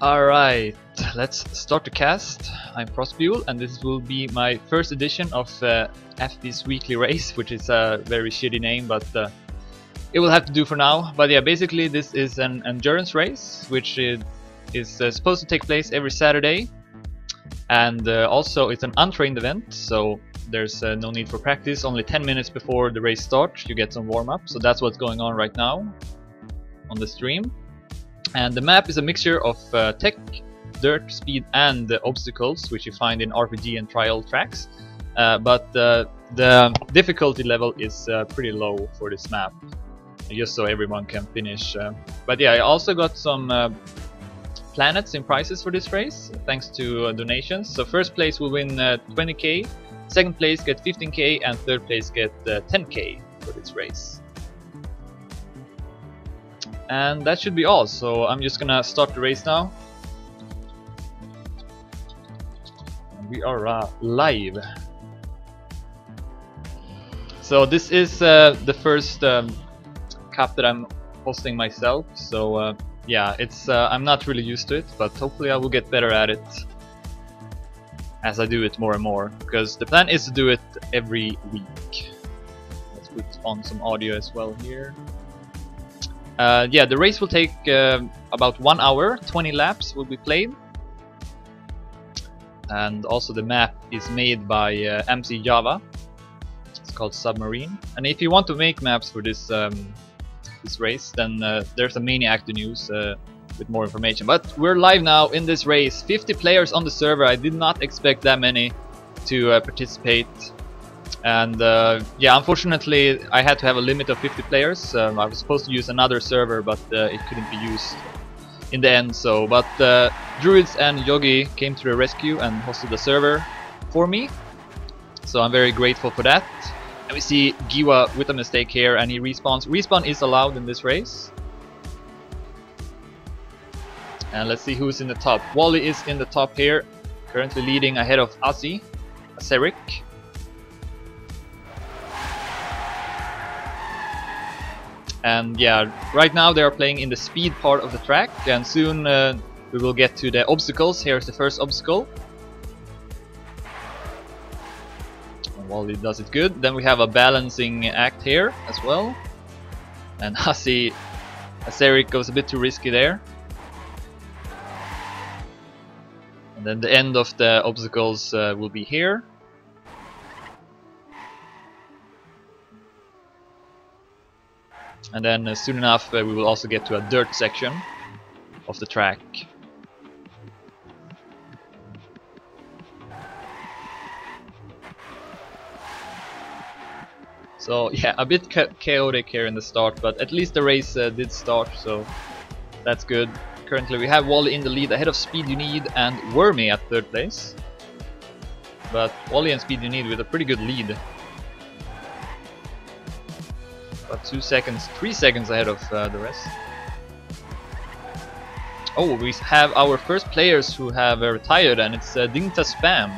Alright, let's start the cast. I'm frostBeule and this will be my first edition of fB's weekly race, which is a very shitty name, but it will have to do for now. But yeah, basically this is an endurance race, which is supposed to take place every Saturday. And also it's an untrained event, so there's no need for practice. Only 10 minutes before the race starts you get some warm-up, so that's what's going on right now on the stream. And the map is a mixture of tech, dirt, speed and obstacles, which you find in RPG and trial tracks. But the difficulty level is pretty low for this map, just so everyone can finish. But yeah, I also got some planets and prizes for this race, thanks to donations. So first place will win 20k, second place get 15k, and third place get 10k for this race. And that should be all, so I'm just gonna start the race now. We are live. So this is the first cup that I'm hosting myself, so yeah, it's I'm not really used to it, but hopefully I will get better at it as I do it more and more, because the plan is to do it every week. Let's put on some audio as well here. Yeah, the race will take about 1 hour, 20 laps will be played. And also the map is made by MC Java. It's called Submarine. And if you want to make maps for this this race, then there's a Maniac to news with more information. But we're live now in this race. 50 players on the server. I did not expect that many to participate. And yeah, unfortunately I had to have a limit of 50 players. I was supposed to use another server, but it couldn't be used in the end. So, but Druids and Yogi came to the rescue and hosted the server for me. So I'm very grateful for that. And we see Giwa with a mistake here, and he respawns. Respawn is allowed in this race. And let's see who's in the top. Wally is in the top here, currently leading ahead of Aseric. And yeah, right now they are playing in the speed part of the track, and soon we will get to the obstacles. Here's the first obstacle. And Wally does it good. Then we have a balancing act here as well. And Aseric goes a bit too risky there. And then the end of the obstacles will be here. And then soon enough we will also get to a dirt section of the track. So yeah, a bit chaotic here in the start, but at least the race did start, so that's good. Currently we have Wally in the lead ahead of Speed You Need and Wormy at third place. But Wally and Speed You Need with a pretty good lead. About 2 seconds, 3 seconds ahead of the rest. Oh, we have our first players who have retired, and it's Dingta Spam.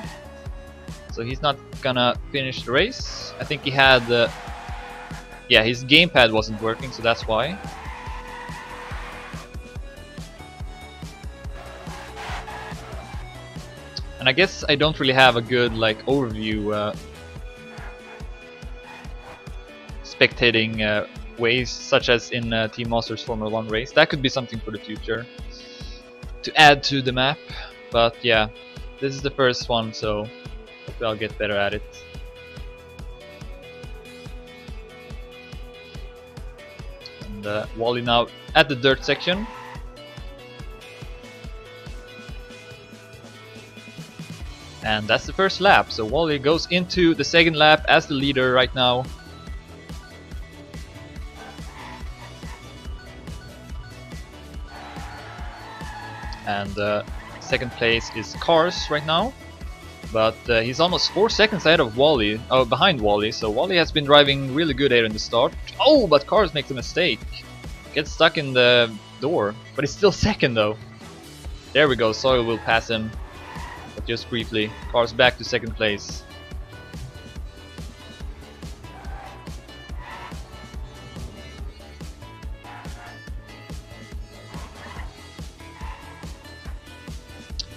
So he's not gonna finish the race. I think he had yeah, his gamepad wasn't working, so that's why. And I guess I don't really have a good like overview spectating ways, such as in Team Masters Formula 1 race. That could be something for the future to add to the map. But yeah, this is the first one, so hopefully I'll get better at it. And Wally now at the dirt section. And that's the first lap, so Wally goes into the second lap as the leader right now. And second place is Cars right now, but he's almost 4 seconds ahead of Wally, behind Wally. So Wally has been driving really good here in the start. Oh, but Cars makes a mistake, gets stuck in the door, but he's still second though. There we go. Soil will pass him, but just briefly. Cars back to second place.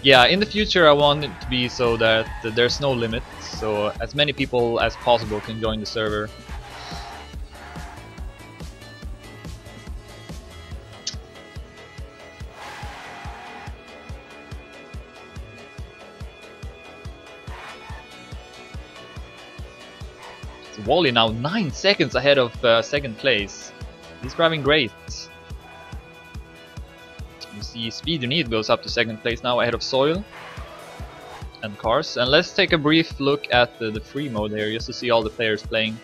Yeah, in the future I want it to be so that there's no limit, so as many people as possible can join the server. So Wally now 9 seconds ahead of second place. He's driving great. You see Speed You Need goes up to second place now ahead of Soil and Cars. And let's take a brief look at the free mode here just to see all the players playing.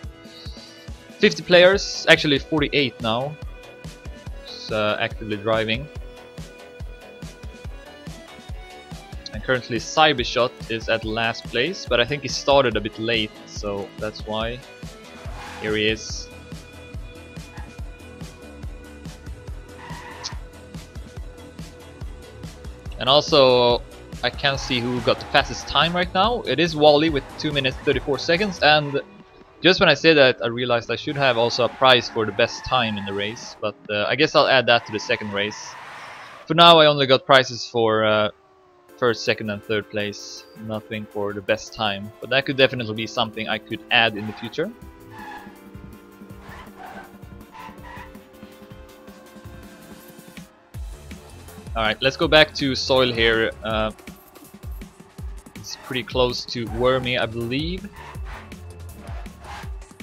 50 players, actually 48 now, actively driving. And currently Cybershot is at last place, but I think he started a bit late, so that's why. Here he is. And also, I can't see who got the fastest time right now. It is Wally with 2 minutes 34 seconds, and just when I said that, I realized I should have also a prize for the best time in the race, but I guess I'll add that to the second race. For now, I only got prizes for first, second and third place, nothing for the best time, but that could definitely be something I could add in the future. Alright, let's go back to Soil here. It's pretty close to Wormy, I believe.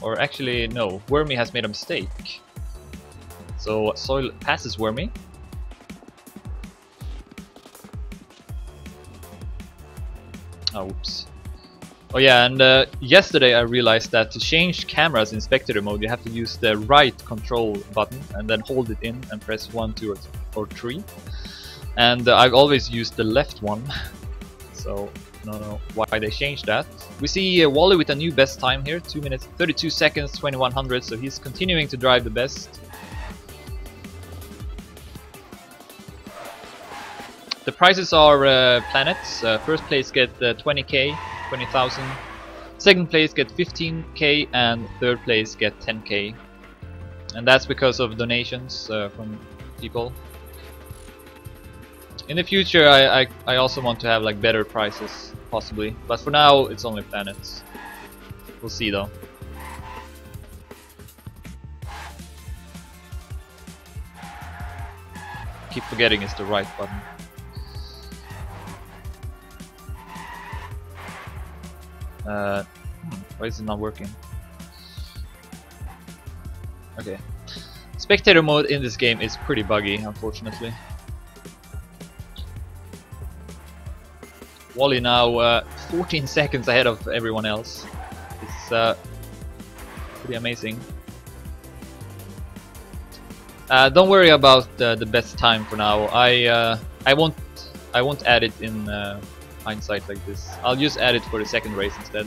Or actually, no, Wormy has made a mistake. So Soil passes Wormy. Oh, oops. Oh yeah, and yesterday I realized that to change cameras in spectator mode you have to use the right control button and then hold it in and press 1, 2 or 3. And I've always used the left one, so I don't know why they changed that. We see Wally with a new best time here, 2 minutes 32 seconds 2100, so he's continuing to drive the best. The prizes are planets. First place get 20k, 20,000. Second place get 15k, and third place get 10k. And that's because of donations from people. In the future, I also want to have like better prices, possibly. But for now, it's only planets. We'll see though. Keep forgetting it's the right button. Why is it not working? Okay. Spectator mode in this game is pretty buggy, unfortunately. Wally now 14 seconds ahead of everyone else. It's pretty amazing. Don't worry about the best time for now. I won't add it in hindsight like this. I'll just add it for the second race instead.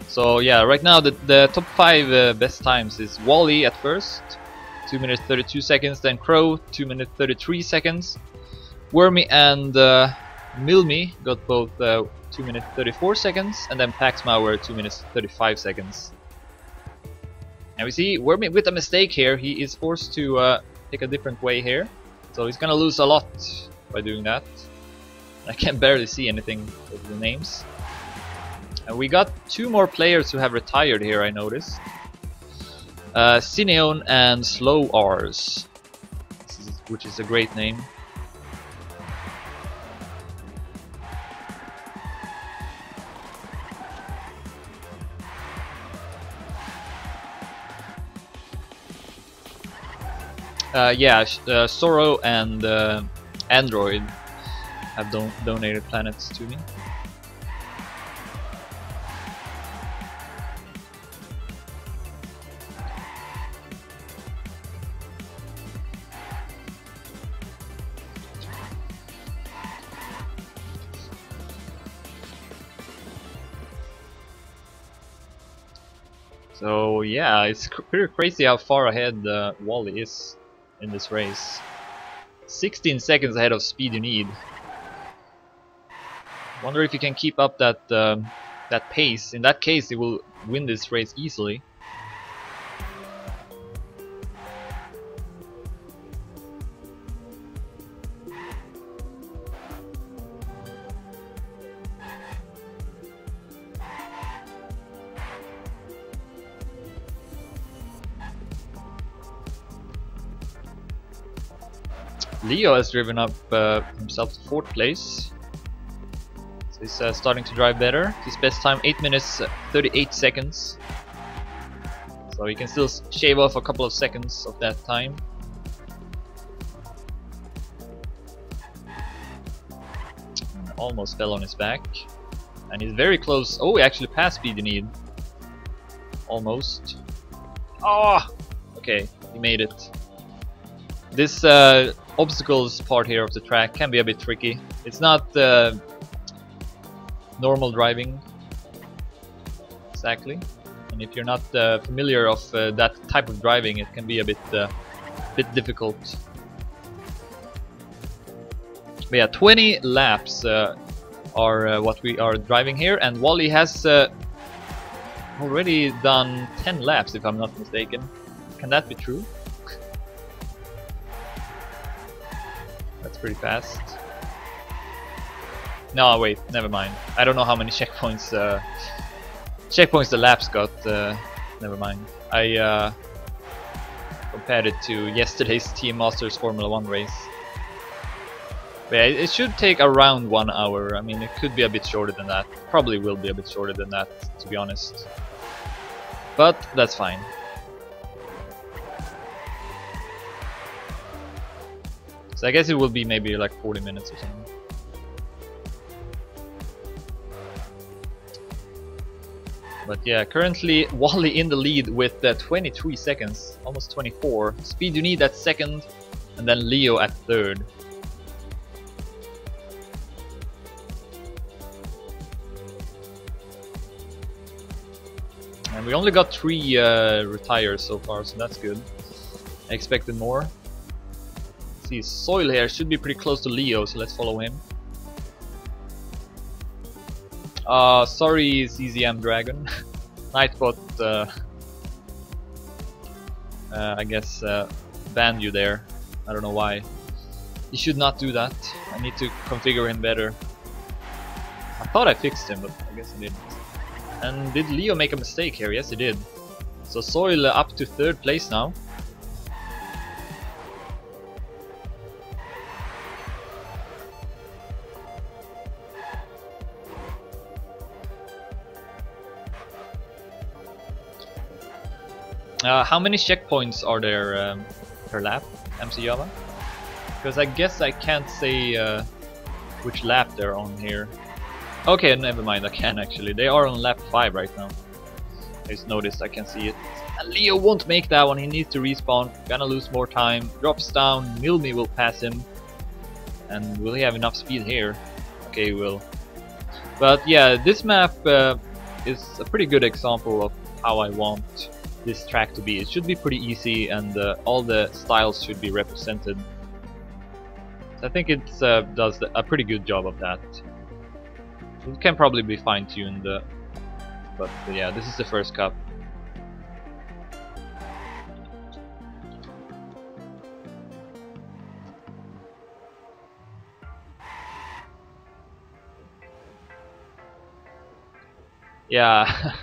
So yeah, right now the top 5 best times is Wally at first, 2 minutes 32 seconds, then Crow 2 minutes 33 seconds. Wormy and Milmy got both 2 minutes 34 seconds, and then Paxmauer 2 minutes 35 seconds. And we see Wormy with a mistake here. He is forced to take a different way here, so he's gonna lose a lot by doing that. I can barely see anything of the names. And we got 2 more players who have retired here, I noticed. Cineon and Slow R's, which is a great name. Yeah, Soro and Android have donated planets to me. So yeah, it's pretty crazy how far ahead Wally is in this race. 16 seconds ahead of Speed You Need. Wonder if you can keep up that that pace. In that case, he will win this race easily. Leo has driven up himself to 4th place. So he's starting to drive better. His best time 8 minutes 38 seconds. So he can still shave off a couple of seconds of that time. And almost fell on his back. And he's very close. Oh, he actually passed speed you need. Almost. Oh! Okay, he made it. This obstacles part here of the track can be a bit tricky. It's not normal driving exactly, and if you're not familiar of that type of driving, it can be a bit difficult. But yeah, 20 laps are what we are driving here, and Wally has already done 10 laps if I'm not mistaken. Can that be true? That's pretty fast. No, wait, never mind. I don't know how many checkpoints the laps got. Never mind. I compared it to yesterday's Team Masters Formula 1 race. But yeah, it should take around 1 hour. I mean, it could be a bit shorter than that. Probably will be a bit shorter than that, to be honest. But that's fine. So I guess it will be maybe like 40 minutes or something. But yeah, currently Wally in the lead with 23 seconds, almost 24. Speed you need at 2nd, and then Leo at 3rd. And we only got 3 retires so far, so that's good. I expected more. See, Soil here should be pretty close to Leo, so let's follow him. Sorry CZM Dragon. Nightbot I guess banned you there. I don't know why. He should not do that. I need to configure him better. I thought I fixed him, but I guess I didn't. And did Leo make a mistake here? Yes, he did. So Soil up to 3rd place now. How many checkpoints are there per lap, MC Java? Because I guess I can't say which lap they're on here. Okay, never mind, I can actually. They are on lap 5 right now. I just noticed, I can see it. And Leo won't make that one, he needs to respawn. Gonna lose more time. Drops down, Milmi will pass him. And will he have enough speed here? Okay, he will. But yeah, this map is a pretty good example of how I want this track to be. It should be pretty easy, and all the styles should be represented. So I think it does a pretty good job of that. It can probably be fine-tuned, but yeah, this is the first cup. Yeah.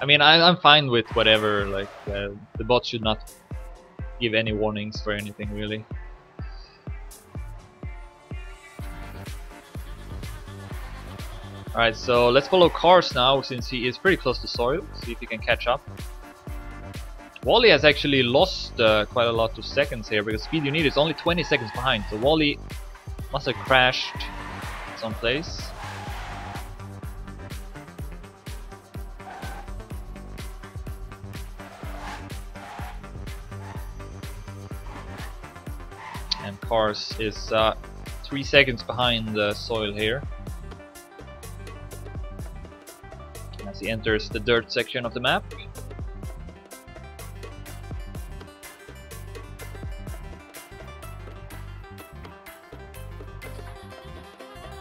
I mean, I'm fine with whatever, like, the bot should not give any warnings for anything, really. Alright, so let's follow Cars now, since he is pretty close to Soil, see if he can catch up. Wally has actually lost quite a lot of seconds here, because speed you need is only 20 seconds behind, so Wally must have crashed someplace. And Cars is 3 seconds behind Soil here. As he enters the dirt section of the map.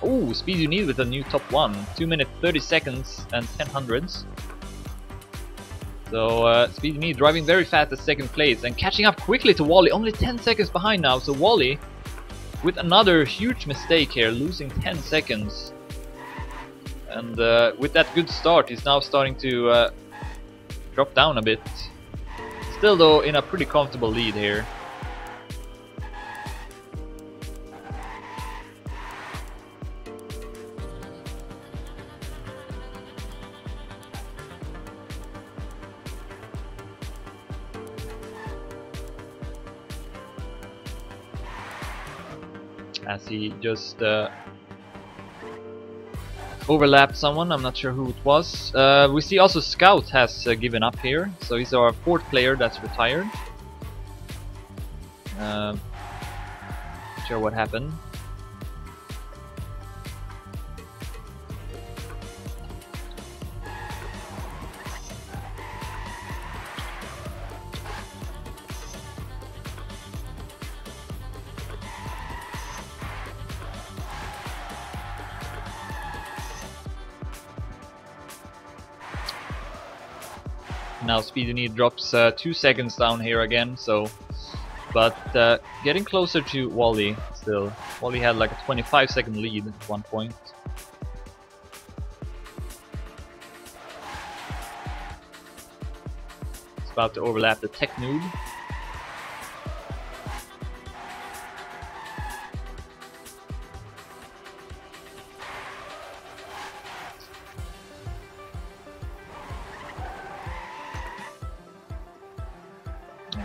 Oh, speed you need with a new top 1. 2 minutes 30 seconds and 10 hundredths. So speed you need driving very fast at 2nd place and catching up quickly to Wally, only 10 seconds behind now. So Wally with another huge mistake here, losing 10 seconds. And with that good start, he's now starting to drop down a bit. Still though in a pretty comfortable lead here. as he just overlapped someone. I'm not sure who it was. We see also Scout has given up here, so he's our 4th player that's retired. Not sure what happened. Now speed you need drops 2 seconds down here again, so but getting closer to Wally still. Wally had like a 25-second lead at one point. It's about to overlap the tech noob.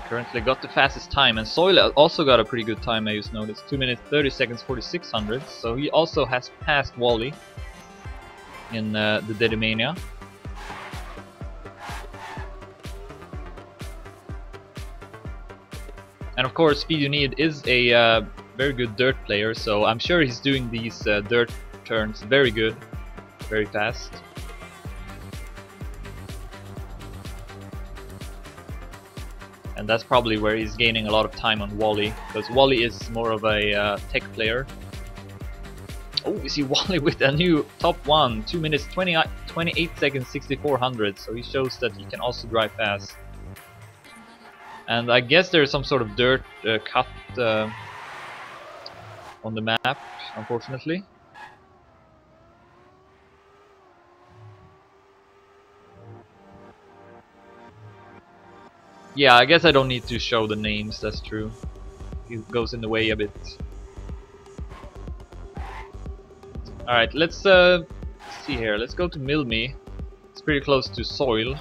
Currently got the fastest time, and Soil also got a pretty good time, I just noticed. 2 minutes 30 seconds 46 hundredths, so he also has passed Wally in the Dedimania. And of course Speed You Need is a very good dirt player, so I'm sure he's doing these dirt turns very good, very fast. And that's probably where he's gaining a lot of time on Wally, because Wally is more of a tech player. Oh, we see Wally with a new top 1, 2 minutes 28 seconds 64 hundredths, so he shows that he can also drive fast. And I guess there's some sort of dirt cut on the map, unfortunately. Yeah, I guess I don't need to show the names, that's true. It goes in the way a bit. Alright, let's see here. Let's go to Milmi. It's pretty close to Soil.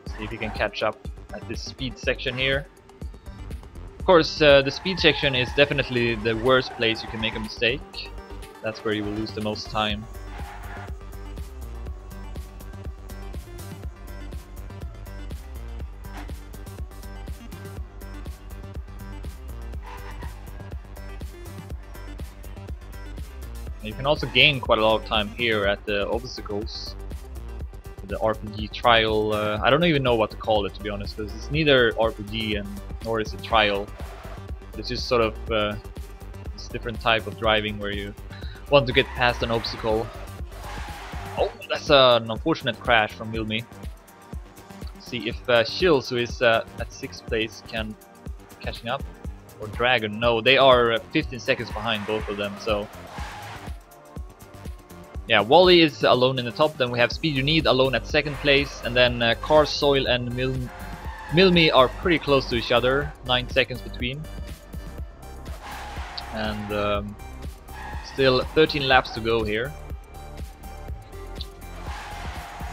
See if he can catch up at this speed section here. Of course, the speed section is definitely the worst place you can make a mistake. That's where you will lose the most time. You can also gain quite a lot of time here at the obstacles. The RPG trial, I don't even know what to call it, to be honest, because it's neither RPG and nor is it trial. It's just sort of this different type of driving where you want to get past an obstacle. Oh, that's an unfortunate crash from Milmi. See if Shills, who is at 6th place, can catching up. Or Dragon, no, they are 15 seconds behind both of them, so yeah, Wally is alone in the top, then we have Speed You Need alone at 2nd place, and then Car, Soil and Milmi are pretty close to each other, 9 seconds between. And still 13 laps to go here.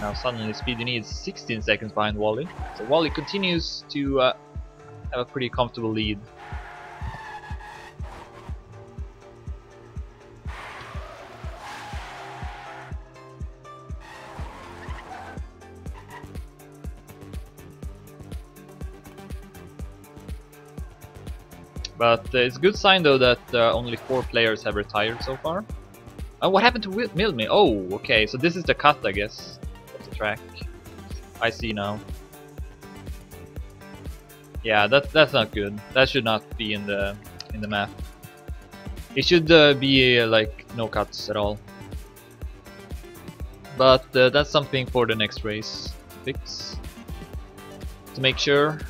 Now suddenly Speed You Need is 16 seconds behind Wally, so Wally continues to have a pretty comfortable lead. But it's a good sign though that only 4 players have retired so far. What happened to Milmi? Oh, okay, so this is the cut, I guess, of the track. I see now. Yeah, that's not good. That should not be in the map. It should be like no cuts at all. But that's something for the next race to fix, to make sure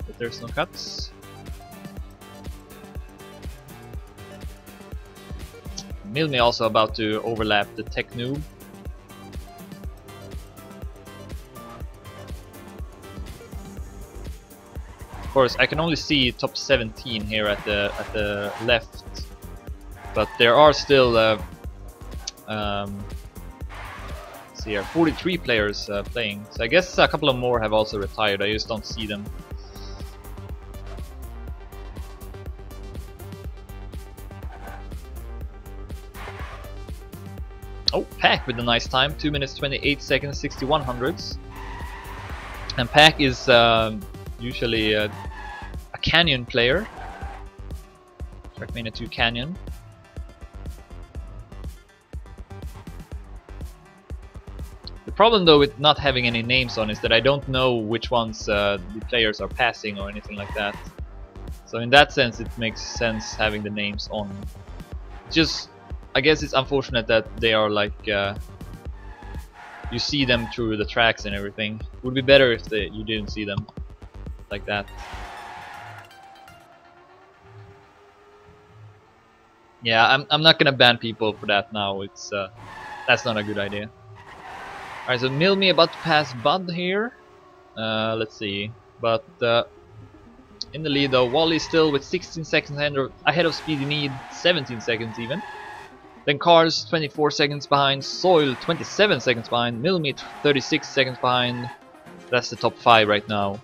that there's no cuts. Milmi also about to overlap the tech noob. Of course, I can only see top 17 here at the left, but there are still let's see here, 43 players playing. So I guess a couple of more have also retired. I just don't see them. Oh, Pack with a nice time, 2 minutes 28 seconds, 61 hundredths. And Pack is usually a Canyon player. Trackmania 2 Canyon. The problem though with not having any names on is that I don't know which ones the players are passing or anything like that. So in that sense it makes sense having the names on. Just, I guess it's unfortunate that they are like you see them through the tracks and everything. It would be better if you didn't see them like that. Yeah, I'm not gonna ban people for that now. It's that's not a good idea. Alright, so Milme about to pass Bud here. Let's see, but in the lead though, Wally still with 16 seconds ahead of Speedy Need, 17 seconds even. Then Cars 24 seconds behind, Soil 27 seconds behind, Milme 36 seconds behind. That's the top 5 right now.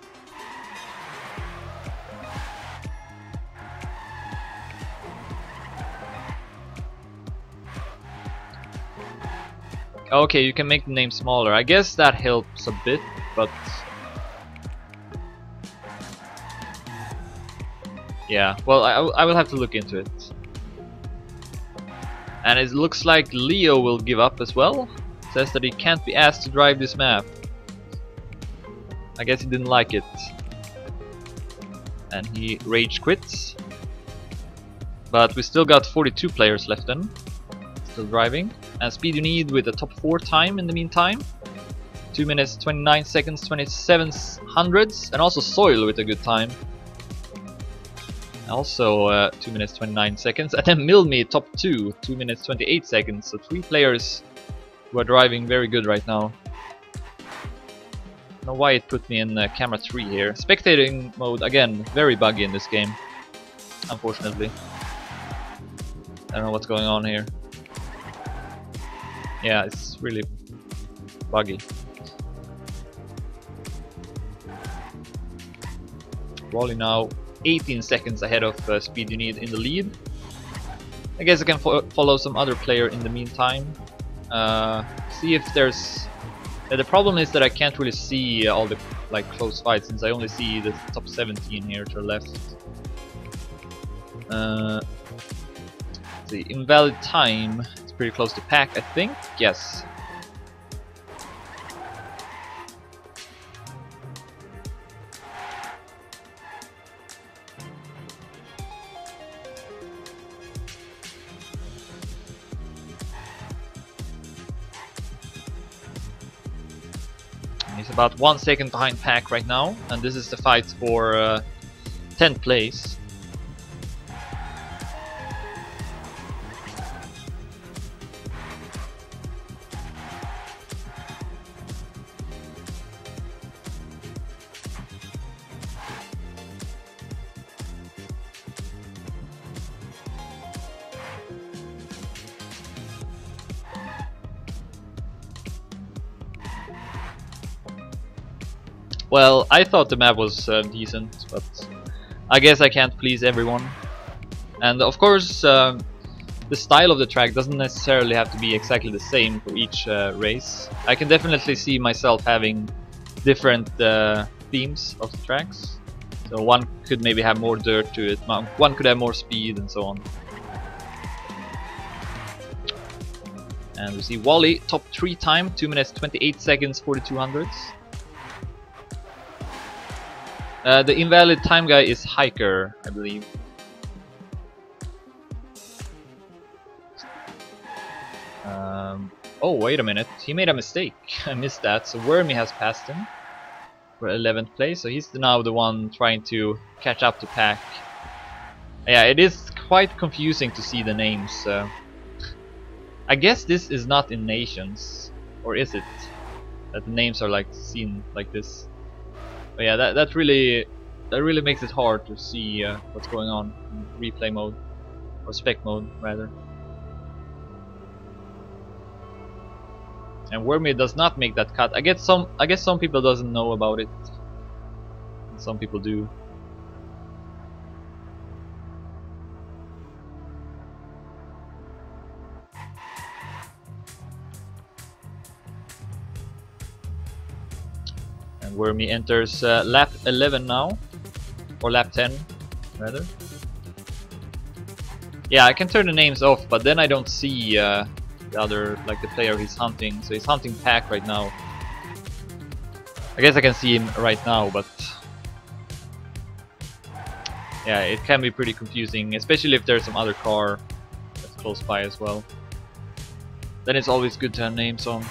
Okay, you can make the name smaller. I guess that helps a bit, but yeah, well, I will have to look into it. And it looks like Leo will give up as well. Says that he can't be asked to drive this map. I guess he didn't like it. And he rage quits. But we still got 42 players left then. Still driving. And Speed You Need with a top 4 time in the meantime. 2 minutes 29 seconds 27 hundredths. And also Soil with a good time. Also 2 minutes 29 seconds. And then Milme top 2, 2 minutes 28 seconds. So 3 players who are driving very good right now. I don't know why it put me in camera 3 here. Spectating mode again, very buggy in this game, unfortunately. I don't know what's going on here. Yeah, it's really buggy. Wally now 18 seconds ahead of Speed You Need in the lead. I guess I can follow some other player in the meantime. See if there's... the problem is that I can't really see all the close fights since I only see the top 17 here to the left. Let's see, invalid time. It's pretty close to Pack, I think. Yes. He's about 1 second behind Pack right now, and this is the fight for 10th place. Well, I thought the map was decent, but I guess I can't please everyone. And of course, the style of the track doesn't necessarily have to be exactly the same for each race. I can definitely see myself having different themes of the tracks. So one could maybe have more dirt to it, one could have more speed and so on. And we see Wally, top 3 time, 2 minutes 28 seconds 42 hundredths. The invalid time guy is Hiker, I believe. Oh, wait a minute. He made a mistake. I missed that. So Wormy has passed him for 11th place. So he's now the one trying to catch up to Pack. Yeah, it is quite confusing to see the names. I guess this is not in Nations. Or is it? That the names are seen like this. But yeah, that really makes it hard to see what's going on in replay mode, or spec mode rather. And Wormy does not make that cut. I guess some people doesn't know about it. Some people do. And Wormy enters lap 11 now, or lap 10 rather. Yeah, I can turn the names off, but then I don't see the other, like the player he's hunting. So he's hunting Pack right now. I guess I can see him right now, but yeah, it can be pretty confusing, especially if there's some other car that's close by as well. Then it's always good to have names on.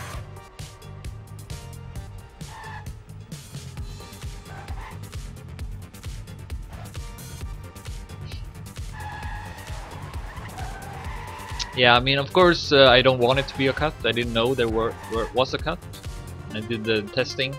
Yeah, I mean, of course, I don't want it to be a cut. I didn't know there was a cut. I did the testing.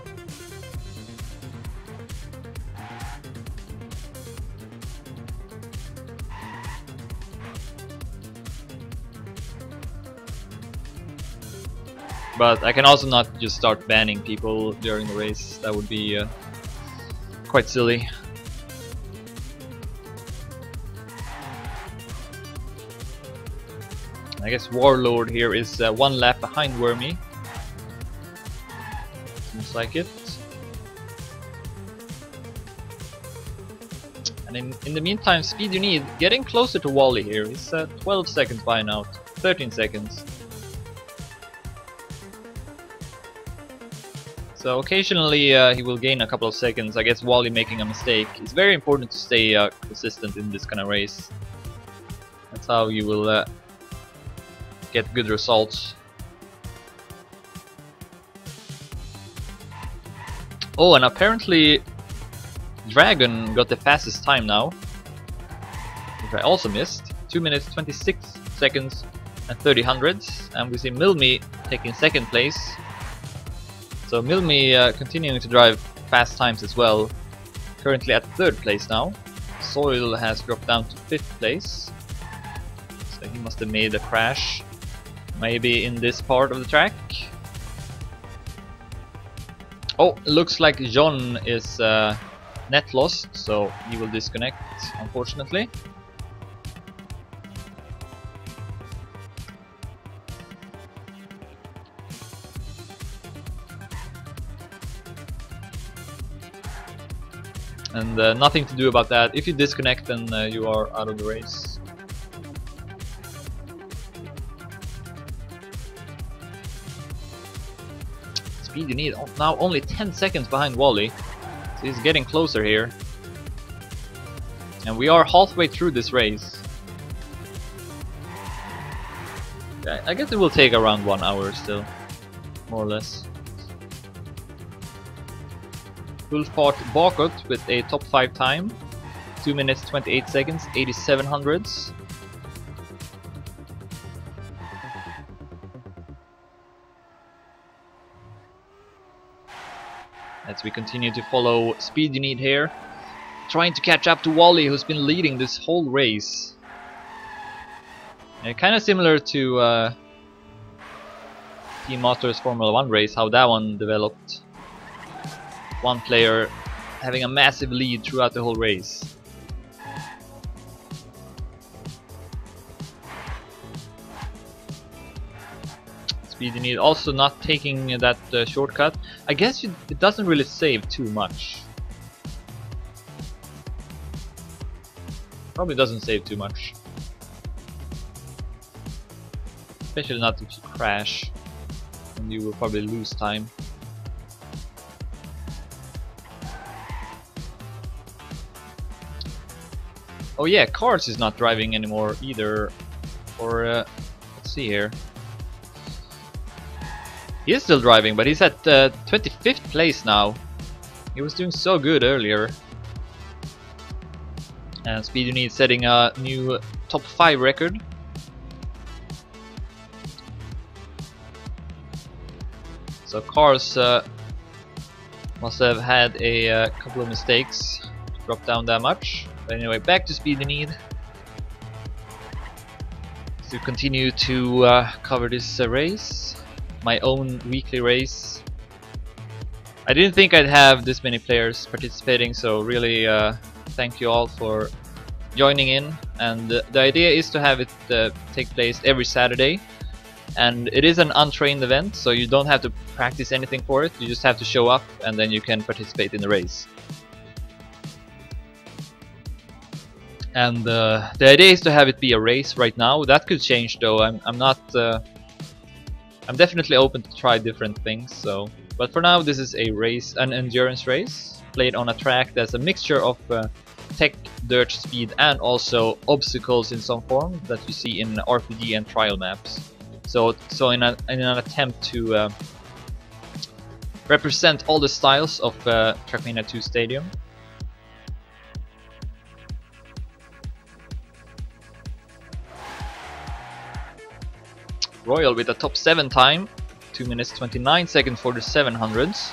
But I can also not just start banning people during the race. That would be quite silly. I guess Warlord here is one lap behind Wormy. Seems like it. And in the meantime, speed you need. Getting closer to Wally here. He's 12 seconds by now. 13 seconds. So occasionally he will gain a couple of seconds. I guess Wally making a mistake. It's very important to stay consistent in this kind of race. That's how you will get good results. Oh, and apparently Dragon got the fastest time now, which I also missed. 2 minutes 26 seconds and 30 hundredths, and we see Milmi taking second place. So Milmi continuing to drive fast times as well, currently at third place now. Soil has dropped down to 5th place, so he must have made a crash. Maybe in this part of the track. Oh, looks like John is net lost, so he will disconnect, unfortunately. And nothing to do about that. If you disconnect, then you are out of the race. You need now only 10 seconds behind Wally, so he's getting closer here, and we are halfway through this race. I guess it will take around 1 hour still, more or less. Ulfart Bakot with a top 5 time, 2 minutes 28 seconds, 87 hundredths. As we continue to follow Speed You Need here, trying to catch up to Wally, who's been leading this whole race. Kind of similar to Team Masters Formula 1 race, how that one developed. One player having a massive lead throughout the whole race. Speed You Need also not taking that shortcut. I guess it doesn't really save too much. Probably doesn't save too much. Especially not if you crash, and you will probably lose time. Oh yeah, Cars is not driving anymore either. Or let's see here. He is still driving, but he's at 25th place now. He was doing so good earlier. And Speed You Need setting a new top 5 record. So Cars must have had a couple of mistakes to drop down that much. But anyway, back to Speed You Need. To continue to cover this race. my own weekly race. I didn't think I'd have this many players participating, so really thank you all for joining in. And the idea is to have it take place every Saturday, and it is an untrained event, so you don't have to practice anything for it. You just have to show up and then you can participate in the race. And the idea is to have it be a race right now. That could change though. I'm not I'm definitely open to try different things, so but for now this is a race, an endurance race played on a track that's a mixture of tech, dirt, speed, and also obstacles in some form that you see in RPG and trial maps. So in an attempt to represent all the styles of Trackmania 2 Stadium. Royal with a top 7 time, 2 minutes 29 seconds for the 700s.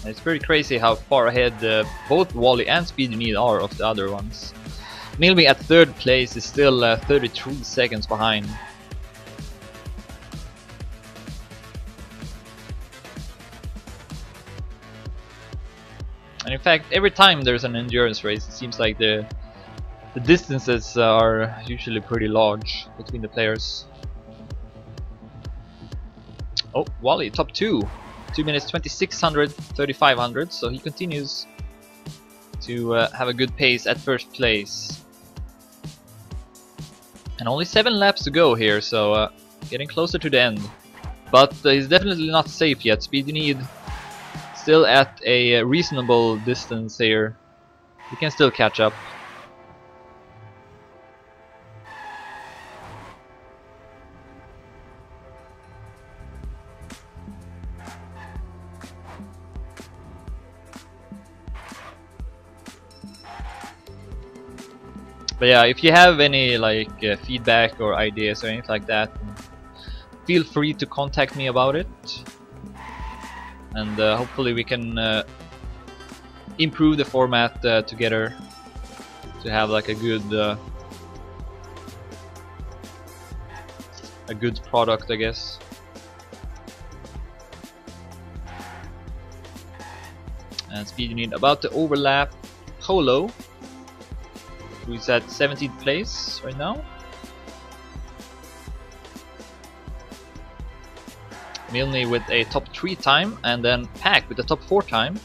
It's pretty crazy how far ahead both Wally and Speedy Need are of the other ones. Milby at 3rd place is still 33 seconds behind. And in fact, every time there's an endurance race, it seems like the distances are usually pretty large between the players. Oh, Wally, top 2. 2 minutes 2600, 3500, so he continues to have a good pace at 1st place. And only 7 laps to go here, so getting closer to the end. But he's definitely not safe yet. Speedy Need still at a reasonable distance here. He can still catch up. But yeah, if you have any like feedback or ideas or anything like that, feel free to contact me about it, and hopefully we can improve the format together to have like a good product, I guess. And Speedy Need about to overlap Polo, who's at 17th place right now. Milne with a top 3 time, and then Pack with a top 4 time.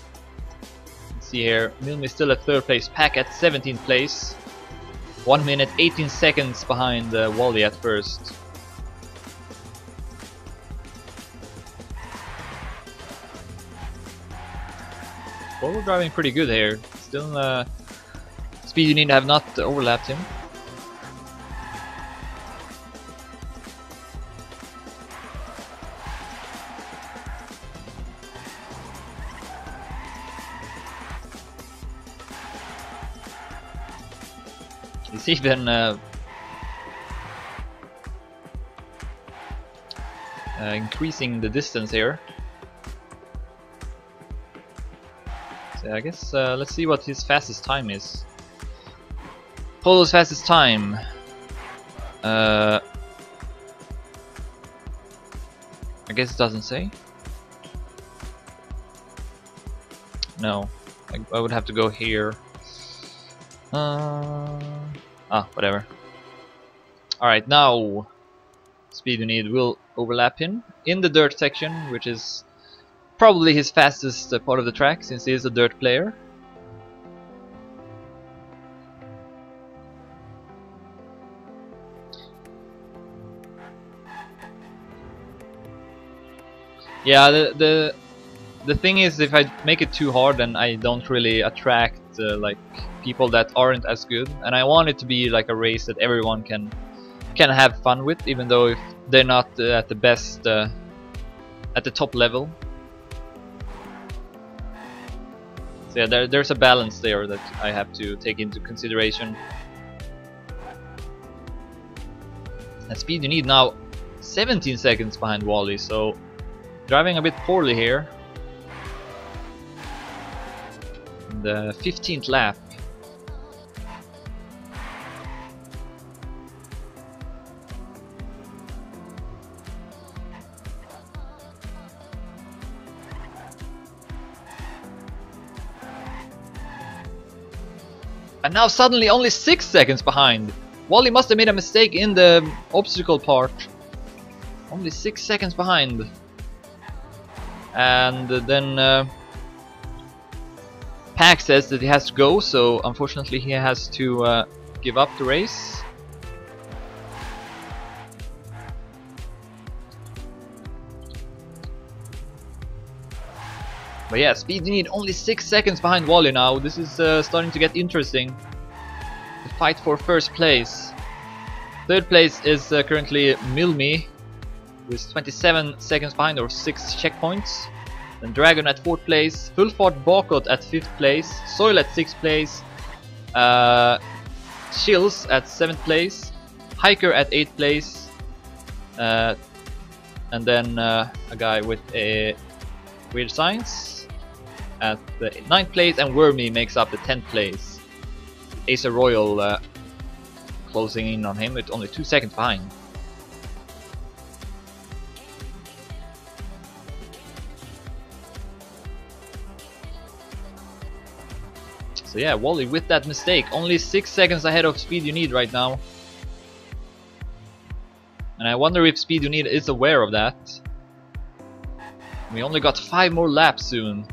Let's see here, Milne is still at 3rd place, Pack at 17th place. 1 minute 18 seconds behind Wally at 1st. Polo driving pretty good here. Still Speedy Need have not overlapped him. He's even increasing the distance here. So I guess let's see what his fastest time is. Polo's fastest time. I guess it doesn't say. No, I would have to go here. Whatever. Alright, now Speedy Need will overlap him in the dirt section, which is probably his fastest part of the track, since he is a dirt player. Yeah, the thing is, if I make it too hard, then I don't really attract like people that aren't as good, and I want it to be like a race that everyone can have fun with, even though if they're not at the best at the top level. So yeah, there's a balance there that I have to take into consideration. And Speedy Need now 17 seconds behind Wally, so driving a bit poorly here. The 15th lap. And now suddenly only 6 seconds behind. Wally must have made a mistake in the obstacle part. Only 6 seconds behind. And then Pack says that he has to go, so unfortunately he has to give up the race. But yeah, Speed You Need only 6 seconds behind Wally now. This is starting to get interesting. The fight for first place. Third place is currently Milmi with 27 seconds behind, or 6 checkpoints. Then Dragon at 4th place, Full Fart Bakot at 5th place, Soil at 6th place, Chills at 7th place, Hiker at 8th place, and then a guy with a Weird Science at the 9th place, and Wormy makes up the 10th place. Acer Royal closing in on him with only 2 seconds behind. So yeah, Wally with that mistake, only 6 seconds ahead of Speed You Need right now. And I wonder if Speed You Need is aware of that. We only got 5 more laps soon.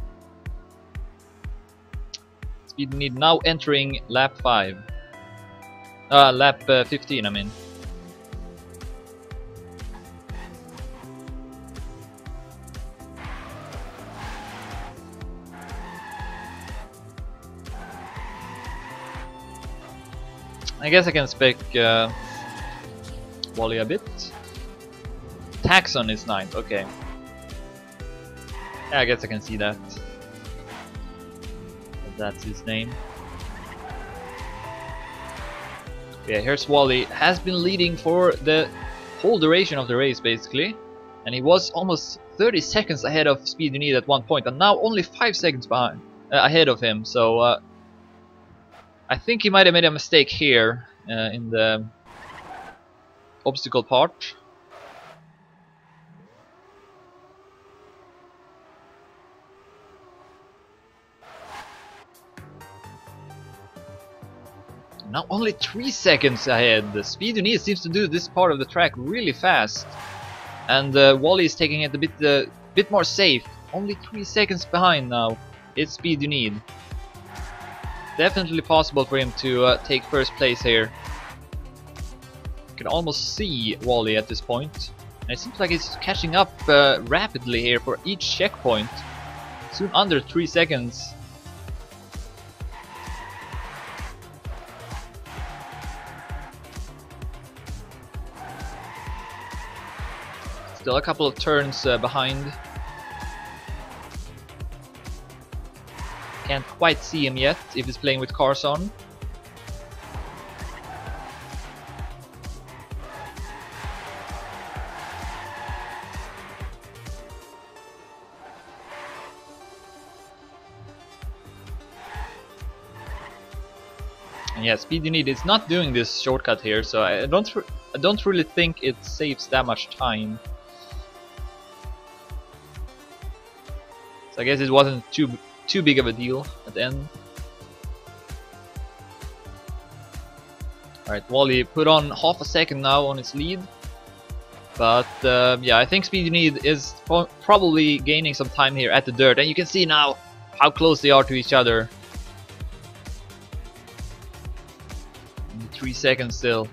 Speed You Need now entering lap 5. Lap 15, I mean. I guess I can spec Wally a bit. Taxon is 9th, okay. Yeah, I guess I can see that. That's his name. Yeah, here's Wally. Has been leading for the whole duration of the race, basically. And he was almost 30 seconds ahead of Speed You Need at one point, and now only 5 seconds behind, ahead of him. So I think he might have made a mistake here in the obstacle part. Now only 3 seconds ahead. The Speed You Need seems to do this part of the track really fast, and Wally is taking it a bit more safe. Only 3 seconds behind now. It's Speed You Need. Definitely possible for him to take first place here. You can almost see Wally at this point. And it seems like he's catching up rapidly here for each checkpoint. Soon under 3 seconds. Still a couple of turns behind. Can't quite see him yet if he's playing with cars on. And yeah, Speed You Need is not doing this shortcut here, so I don't really think it saves that much time. So I guess it wasn't too big of a deal at the end. Alright, Wally put on half a second now on his lead. But yeah, I think Speed You Need is probably gaining some time here at the dirt. And you can see now how close they are to each other. 3 seconds still.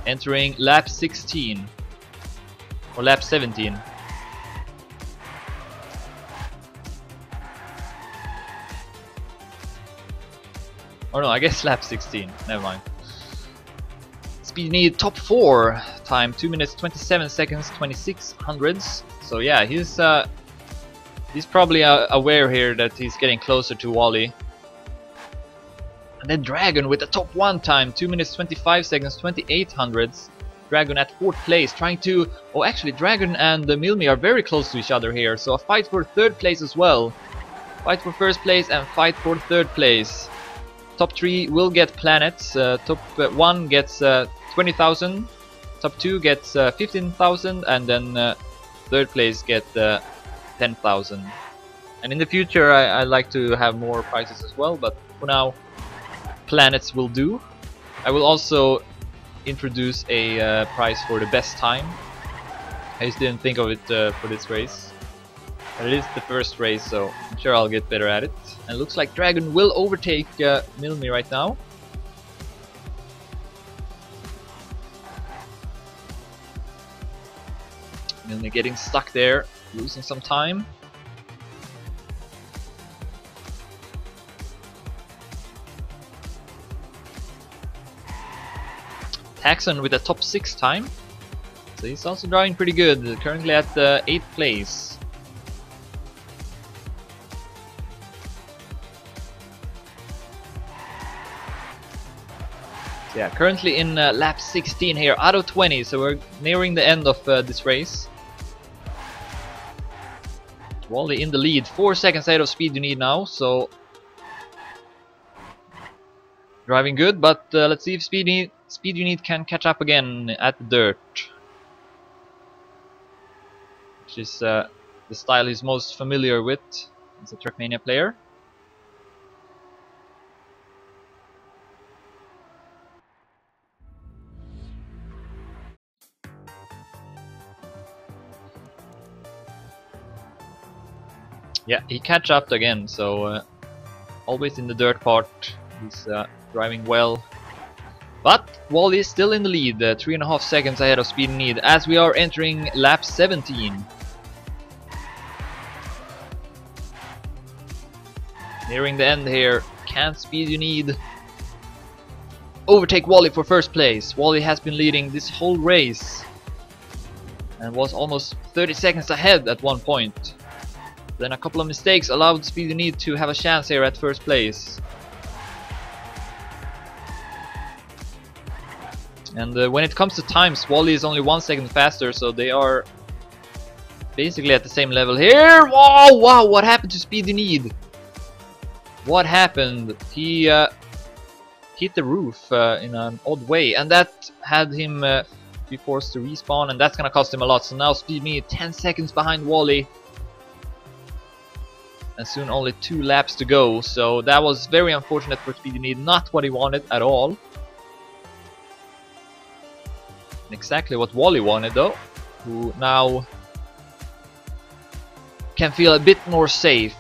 Entering lap 16. Or lap 17. Oh no, I guess lap 16. Never mind. Speed You Need top 4 time, 2 minutes 27 seconds 26 hundredths. So yeah, he's probably aware here that he's getting closer to Wally. And then Dragon with the top 1 time, 2 minutes 25 seconds 28 hundredths. Dragon at 4th place, trying to... Oh, actually, Dragon and Milmi are very close to each other here, so a fight for 3rd place as well. Fight for 1st place and fight for 3rd place. Top 3 will get planets. Top 1 gets 20,000. Top 2 gets 15,000, and then 3rd place get 10,000. And in the future, I like to have more prizes as well, but for now, planets will do. I will also introduce a prize for the best time. I just didn't think of it for this race. But it is the first race, so I'm sure I'll get better at it. And it looks like Dragon will overtake Milmi right now. Milmi getting stuck there, losing some time. Taxon with a top 6 time, so he's also driving pretty good, currently at 8th place. Yeah, currently in lap 16 here, out of 20, so we're nearing the end of this race. Wally in the lead, 4 seconds ahead of Speed You Need now, so driving good, but let's see if Speed You Need can catch up again at the dirt, which is the style he's most familiar with as a Trackmania player. Yeah, he catch up again, so always in the dirt part, he's driving well. But Wally is still in the lead, 3.5 seconds ahead of Speed You Need, as we are entering lap 17. Nearing the end here, can Speed You Need overtake Wally for 1st place? Wally has been leading this whole race and was almost 30 seconds ahead at one point. Then a couple of mistakes allowed Speed You Need to have a chance here at 1st place. And when it comes to times, Wally is only 1 second faster, so they are basically at the same level here. Whoa, wow, what happened to Speed You Need? What happened? He hit the roof in an odd way, and that had him be forced to respawn, and that's gonna cost him a lot. So now Speed You Need 10 seconds behind Wally. And soon only 2 laps to go, so that was very unfortunate for Speed You Need, not what he wanted at all. Exactly what Wally wanted though, who now can feel a bit more safe.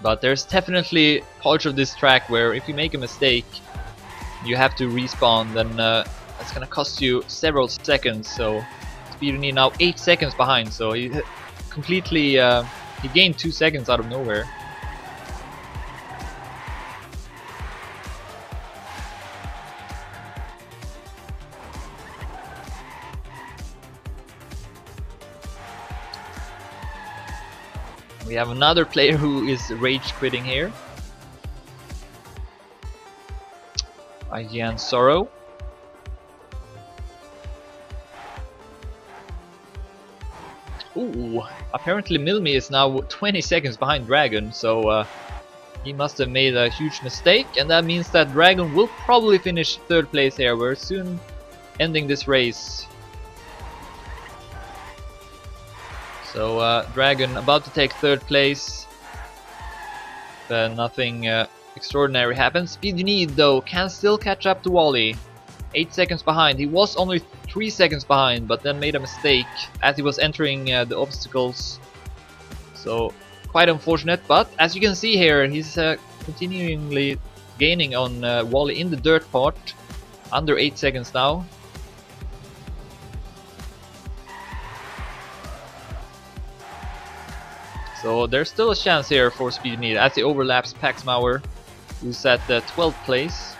But there's definitely parts of this track where if you make a mistake, you have to respawn, then that's gonna cost you several seconds. So Speed You Need now 8 seconds behind, so he completely he gained 2 seconds out of nowhere. We have another player who is rage quitting here. IGN Sorrow. Ooh, apparently Milmi is now 20 seconds behind Dragon, so he must have made a huge mistake, and that means that Dragon will probably finish 3rd place here. We're soon ending this race. So Dragon about to take 3rd place, but nothing extraordinary happens. Speed You Need though can still catch up to Wally. 8 seconds behind. He was only 3 seconds behind, but then made a mistake as he was entering the obstacles. So quite unfortunate, but as you can see here, he's continually gaining on Wally in the dirt part. Under 8 seconds now. So there's still a chance here for Speed You Need as he overlaps Paxmauer, who's at 12th place.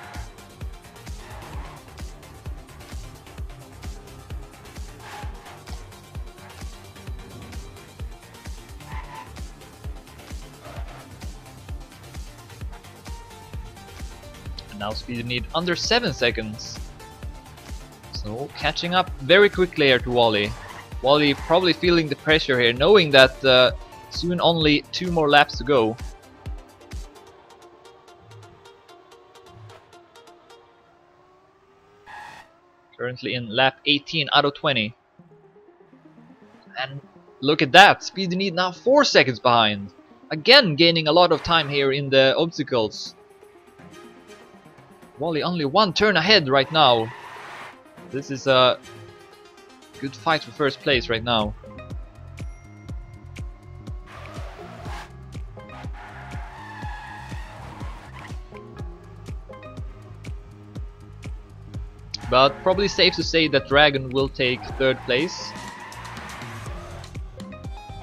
Now Speedy Need under 7 seconds. So catching up very quickly here to Wally. Wally probably feeling the pressure here, knowing that soon only 2 more laps to go. Currently in lap 18 out of 20. And look at that, Speedy Need now 4 seconds behind. Again gaining a lot of time here in the obstacles. Wally only 1 turn ahead right now. This is a good fight for first place right now. But probably safe to say that Dragon will take 3rd place.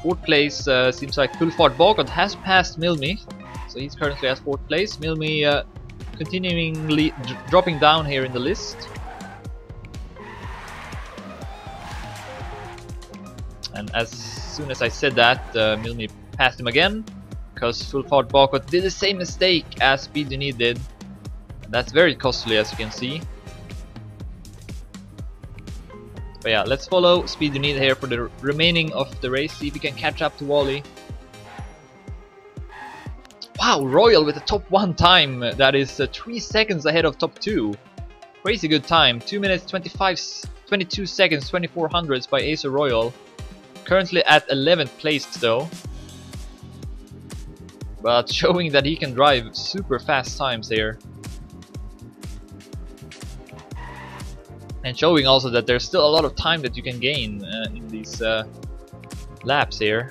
4th place seems like Full Fart Bogart has passed Milmi, so he's currently at 4th place. Milmi continuingly dropping down here in the list. And as soon as I said that, Milmi passed him again, because Full Fart Bogart did the same mistake as Speedy Need did. And that's very costly, as you can see. But yeah, let's follow Speedy Need here for the remaining of the race, see if we can catch up to Wally. Wow, Royal with a top 1 time, that is 3 seconds ahead of top 2. Crazy good time, 2 minutes 22 seconds, 24 hundredths by Acer Royal. Currently at 11th place though. But showing that he can drive super fast times here. And showing also that there's still a lot of time that you can gain in these laps here.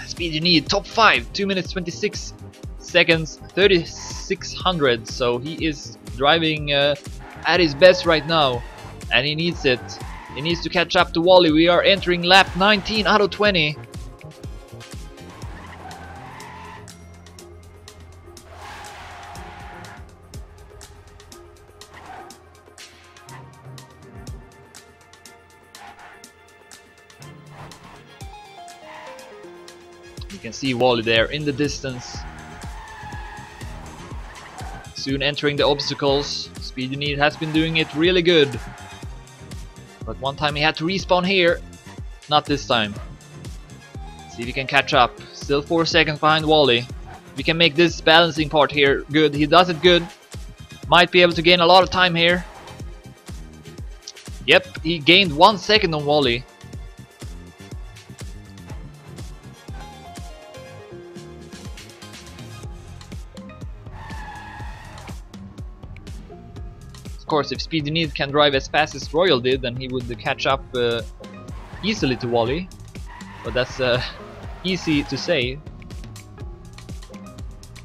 Speedy Need top 5, 2 minutes 26 seconds, 36 hundredths. So he is driving at his best right now, and he needs it. He needs to catch up to Wally. We are entering lap 19 out of 20. You can see Wally there in the distance. Soon entering the obstacles. Speedy Need has been doing it really good. But one time he had to respawn here. Not this time. See if he can catch up. Still 4 seconds behind Wally. We can make this balancing part here good. He does it good. Might be able to gain a lot of time here. Yep, he gained 1 second on Wally. Of course, if Speedy Need can drive as fast as Royal did, then he would catch up easily to Wally. But that's easy to say.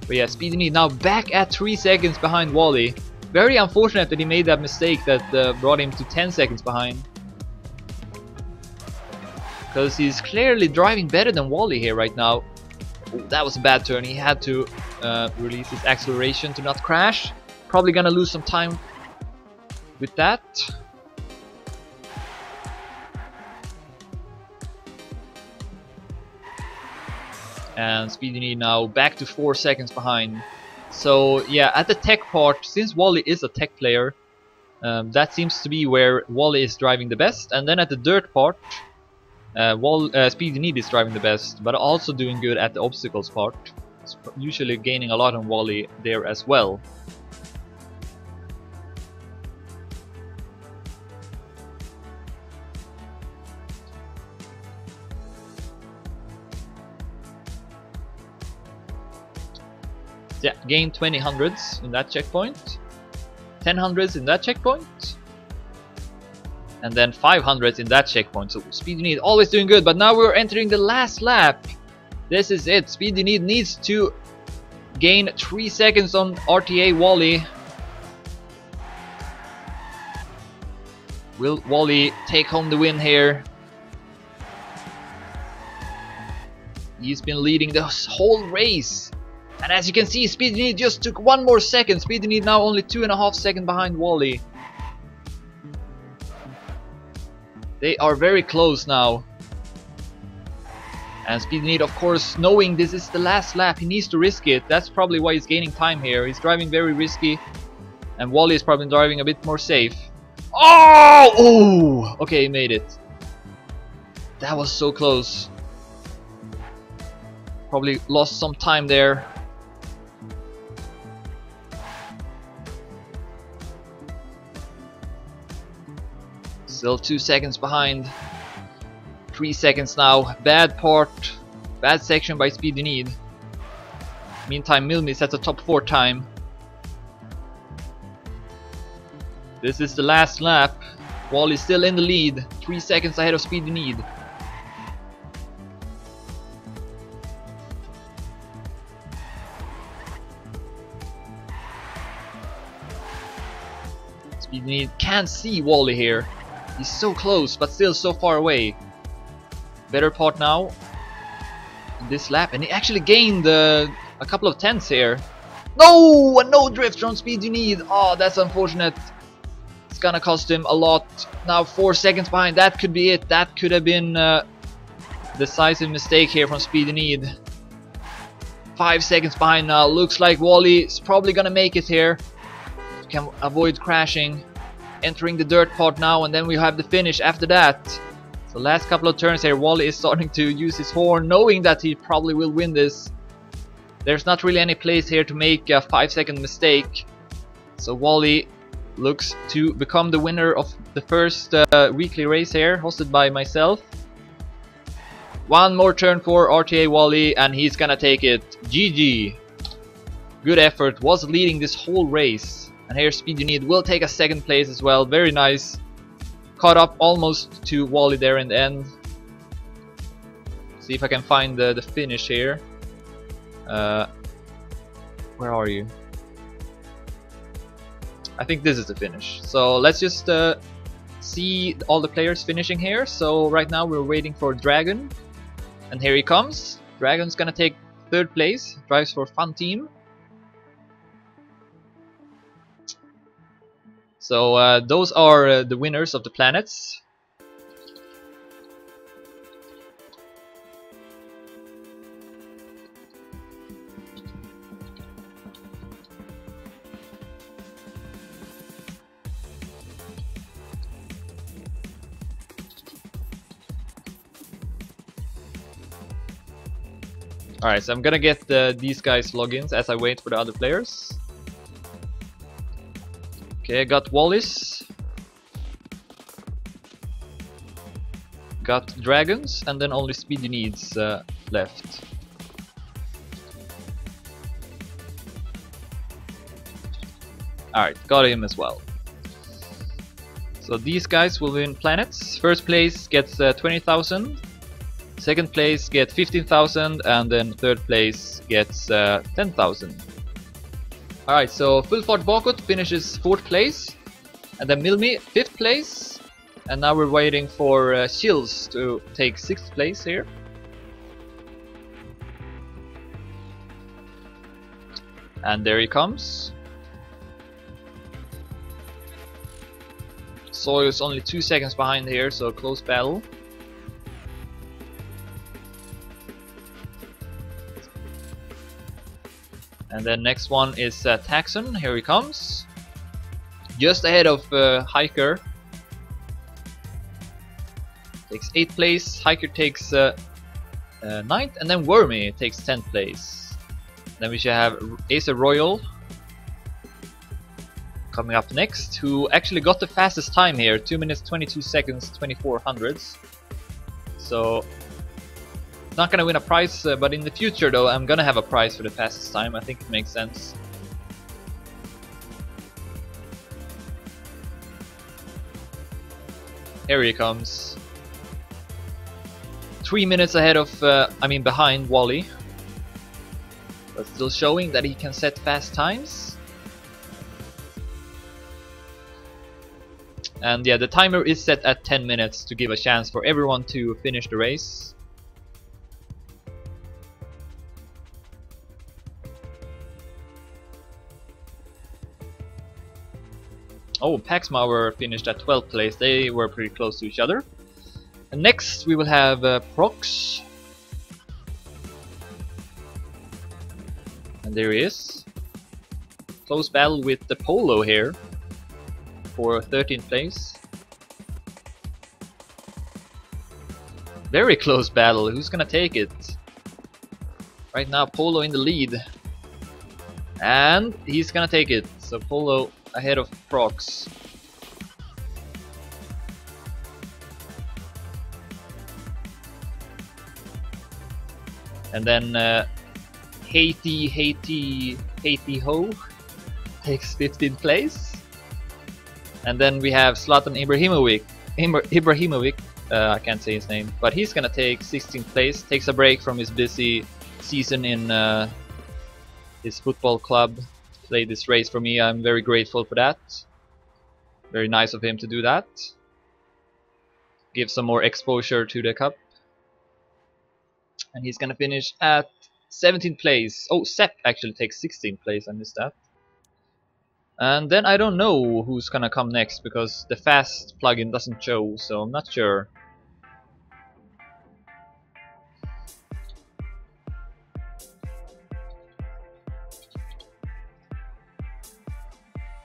But yeah, Speedy Need now back at 3 seconds behind Wally. Very unfortunate that he made that mistake that brought him to 10 seconds behind. Because he's clearly driving better than Wally here right now. Oh, that was a bad turn. He had to release his acceleration to not crash. Probably gonna lose some time with that. And Speedy Need now back to 4 seconds behind. So yeah, at the tech part, since Wally is a tech player, that seems to be where Wally is driving the best. And then at the dirt part, Speedy Need is driving the best, but also doing good at the obstacles part. It's usually gaining a lot on Wally there as well. Yeah, gain 20 hundredths in that checkpoint, 10 hundredths in that checkpoint, and then 5 hundredths in that checkpoint. So Speedy Need always doing good, but now we're entering the last lap. This is it. Speedy Need needs to gain 3 seconds on RTA Wally. Will Wally take home the win here? He's been leading the whole race. And as you can see, Speedy Need just took 1 more second. Speedy Need now only 2.5 seconds behind Wally. They are very close now. And Speedy Need, of course, knowing this is the last lap, he needs to risk it. That's probably why he's gaining time here. He's driving very risky, and Wally is probably driving a bit more safe. Oh! Oh! Okay, he made it. That was so close. Probably lost some time there. Still 2 seconds behind. 3 seconds now. Bad part. Bad section by Speedy Need. Meantime, Milmi sets a top 4 time. This is the last lap. Wally's still in the lead. 3 seconds ahead of Speedy Need. Speedy Need can't see Wally here. He's so close, but still so far away. Better part now in this lap, and he actually gained a couple of tenths here. No! A no drift from Speedy Need. Oh, that's unfortunate. It's gonna cost him a lot. Now 4 seconds behind. That could be it. That could have been a decisive mistake here from Speedy Need. 5 seconds behind now. Looks like Wally is probably gonna make it here. Can avoid crashing. Entering the dirt part now, and then we have the finish after that. So last couple of turns here, Wally is starting to use his horn, knowing that he probably will win this. There's not really any place here to make a 5-second mistake. So Wally looks to become the winner of the first weekly race here, hosted by myself. One more turn for RTA Wally, and he's gonna take it. GG. Good effort, was leading this whole race. And here Speedy Need will take a second place as well. Very nice. Caught up almost to Wally there in the end. See if I can find the finish here. Where are you? I think this is the finish. So let's just see all the players finishing here. So right now we're waiting for Dragon. And here he comes. Dragon's gonna take 3rd place. Drives for Fun Team. So those are the winners of the planets. Alright, so I'm gonna get these guys logins as I wait for the other players. Okay, I got Wallace, got Dragons, and then only Speedy Needs left. Alright, got him as well. So these guys will win planets. First place gets 20,000, second place gets 15,000, and then third place gets 10,000. Alright, so Full Fart Bakut finishes 4th place, and then Milmi 5th place, and now we're waiting for Shills to take 6th place here. And there he comes. Soyuz only 2 seconds behind here, so close battle. And then next one is Taxon. Here he comes. Just ahead of Hiker. Takes 8th place. Hiker takes 9th. And then Wormy takes 10th place. Then we should have Acer Royal coming up next, who actually got the fastest time here. 2 minutes 22 seconds 24 hundredths. So not gonna win a prize, but in the future though I'm gonna have a prize for the fastest time. I think it makes sense. Here he comes. 3 minutes ahead of, behind Wally. But still showing that he can set fast times. And yeah, the timer is set at 10 minutes to give a chance for everyone to finish the race. Oh, Paxmauer finished at 12th place. They were pretty close to each other. And next we will have Prox. And there he is. Close battle with the Polo here for 13th place. Very close battle. Who's gonna take it? Right now Polo in the lead. And he's gonna take it. So Polo ahead of Prox. And then Haiti Ho takes 15th place. And then we have Zlatan Ibrahimovic. I can't say his name, but he's gonna take 16th place. Takes a break from his busy season in his football club. Played this race for me. I'm very grateful for that. Very nice of him to do that. Give some more exposure to the cup. And he's gonna finish at 17th place. Oh, Sepp actually takes 16th place. I missed that. And then I don't know who's gonna come next because the fast plugin doesn't show, so I'm not sure.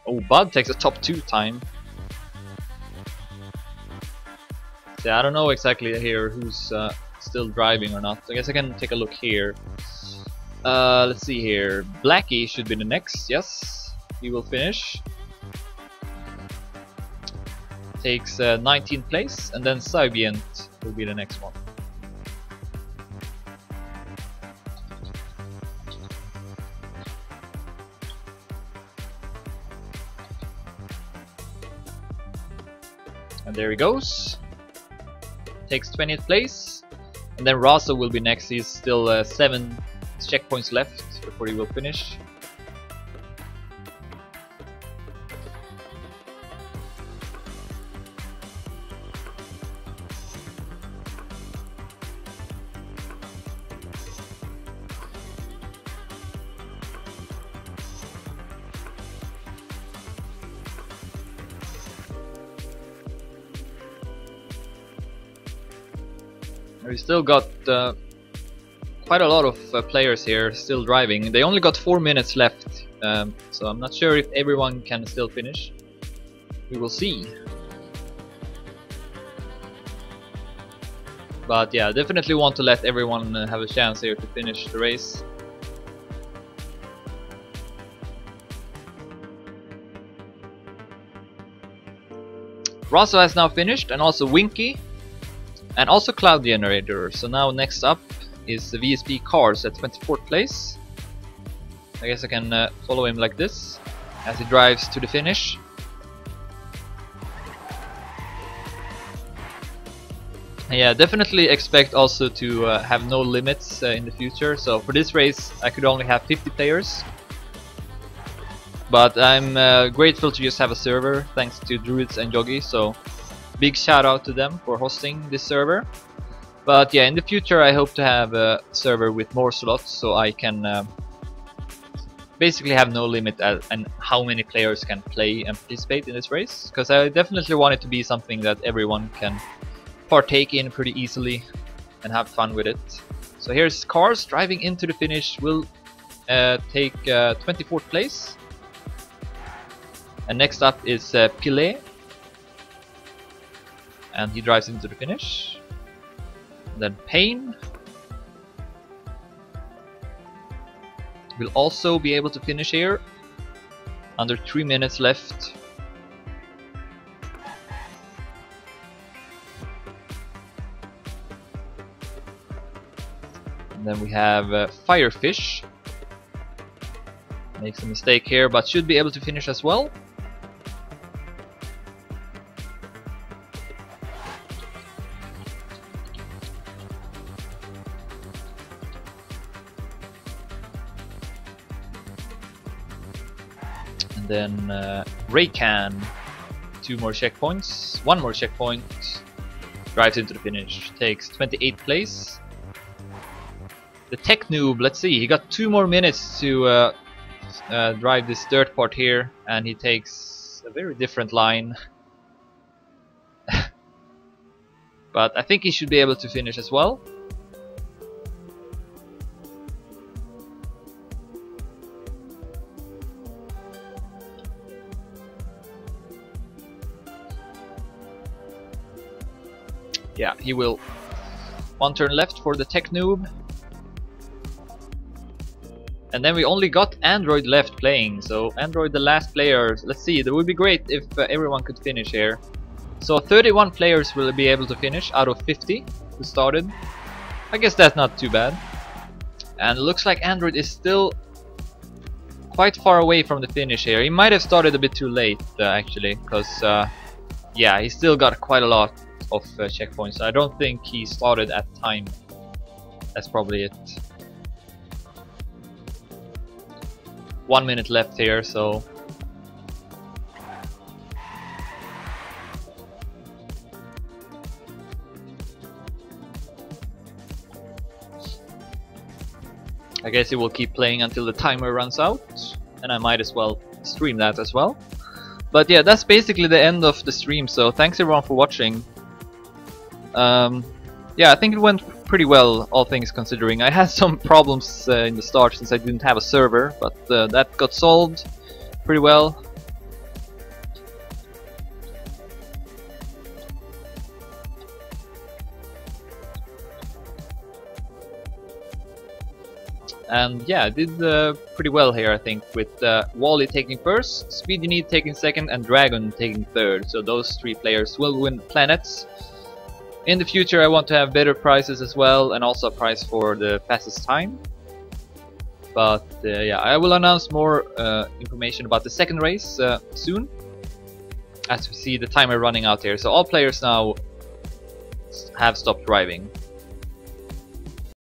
Oh, Bud takes a top 2 time. So I don't know exactly here who's still driving or not. I guess I can take a look here. Let's see here. Blackie should be the next. Yes, he will finish. Takes 19th place, and then Sybient will be the next one. And there he goes. Takes 20th place. And then Rasa will be next. He's still 7 checkpoints left before he will finish. We still got quite a lot of players here still driving. They only got 4 minutes left, so I'm not sure if everyone can still finish. We will see. But yeah, definitely want to let everyone have a chance here to finish the race. Rosso has now finished, and also Winky. And also Cloud Generator. So now next up is the VSP Cars at 24th place. I guess I can follow him like this as he drives to the finish. And yeah, definitely expect also to have no limits in the future. So for this race I could only have 50 players. But I'm grateful to just have a server thanks to Druids and Yogi. So big shout out to them for hosting this server. But yeah, in the future I hope to have a server with more slots so I can basically have no limit and how many players can play and participate in this race. Because I definitely want it to be something that everyone can partake in pretty easily and have fun with it. So here's Cars driving into the finish, will take 24th place. And next up is Pilet. And he drives into the finish. And then Payne will also be able to finish here. Under 3 minutes left. And then we have Firefish. Makes a mistake here, but should be able to finish as well. Then Raycan, 2 more checkpoints, 1 more checkpoint, drives into the finish, takes 28th place. The Tech Noob, let's see, he got 2 more minutes to drive this dirt part here, and he takes a very different line. But I think he should be able to finish as well. yeah, he will. One turn left for the tech noob. And then we only got Android left playing, so Android the last player. Let's see, that would be great if everyone could finish here. So 31 players will be able to finish out of 50 who started. I guess that's not too bad. And it looks like Android is still quite far away from the finish here. He might have started a bit too late actually, because yeah, he still got quite a lot of checkpoints. I don't think he started at time. That's probably it. 1 minute left here, so I guess he will keep playing until the timer runs out, and I might as well stream that as well. But yeah, that's basically the end of the stream, so thanks everyone for watching. Yeah, I think it went pretty well, all things considering. I had some problems in the start since I didn't have a server, but that got solved pretty well. And yeah, I did pretty well here, I think, with Wally taking first, Speedy Need taking second, and Dragon taking third. So those three players will win planets. In the future I want to have better prizes as well, and also a prize for the fastest time. But yeah, I will announce more information about the second race soon, as we see the timer running out here. So all players now have stopped driving.